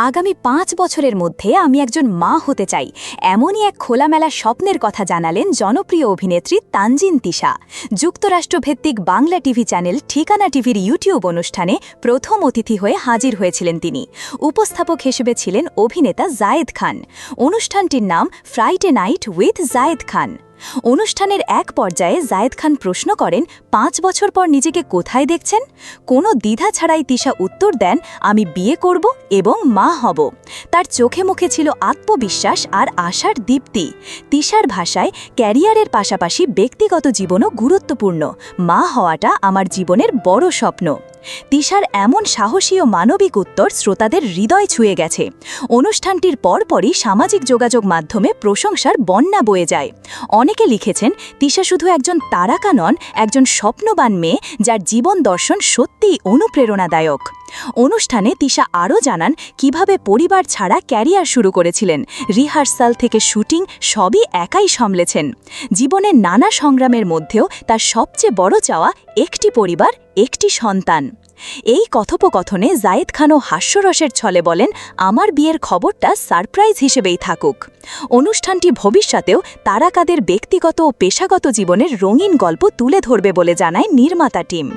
আগামী ৫ বছরের মধ্যে আমি একজন মা হতে চাই, এমনই এক খোলামেলা স্বপ্নের কথা জানালেন জনপ্রিয় অভিনেত্রী তানজিন তিশা। যুক্তরাষ্ট্রভিত্তিক বাংলা টিভি চ্যানেল ঠিকানা টিভির ইউটিউব অনুষ্ঠানে প্রথম অতিথি হয়ে হাজির হয়েছিলেন তিনি। উপস্থাপক হিসেবে ছিলেন অভিনেতা জায়েদ খান। অনুষ্ঠানটির নাম Friday night with Zayed Khan. অনুষ্ঠানের এক পর্যায়ে জায়েদ খান প্রশ্ন করেন, ৫ বছর পর নিজেকে কোথায় দেখছেন? কোনো দ্বিধা ছাড়াই তিশা উত্তর দেন, আমি বিয়ে করব এবং মা হব। তার চোখে মুখে ছিল আত্মবিশ্বাস আর আশার দীপ্তি। তিশার ভাষায়, ক্যারিয়ারের পাশাপাশি ব্যক্তিগত জীবনও গুরুত্বপূর্ণ। মা হওয়াটা আমার জীবনের বড় স্বপ্ন। তিশার এমন সাহসী ও মানবিক উত্তর শ্রোতাদের হৃদয় ছুঁয়ে গেছে। অনুষ্ঠানটির পরপরই সামাজিক যোগাযোগ মাধ্যমে প্রশংসার বন্যা বয়ে যায়। অনেকে লিখেছেন, তিশা শুধু একজন তারকা নন, একজন স্বপ্নবান মেয়ে যার জীবন দর্শন সত্যিই অনুপ্রেরণাদায়ক। অনুষ্ঠানে তিশা আরও জানান কিভাবে পরিবার ছাড়া ক্যারিয়ার শুরু করেছিলেন। রিহার্সাল থেকে শুটিং সবই একাই সামলেছেন। জীবনের নানা সংগ্রামের মধ্যেও তার সবচেয়ে বড় চাওয়া একটি পরিবার, একটি সন্তান। এই কথোপকথনে জায়েদ খানও হাস্যরসের ছলে বলেন, আমার বিয়ের খবরটা সারপ্রাইজ হিসেবেই থাকুক। অনুষ্ঠানটি ভবিষ্যতেও তারকাদের ব্যক্তিগত ও পেশাগত জীবনের রঙিন গল্প তুলে ধরবে বলে জানায় নির্মাতা টিম।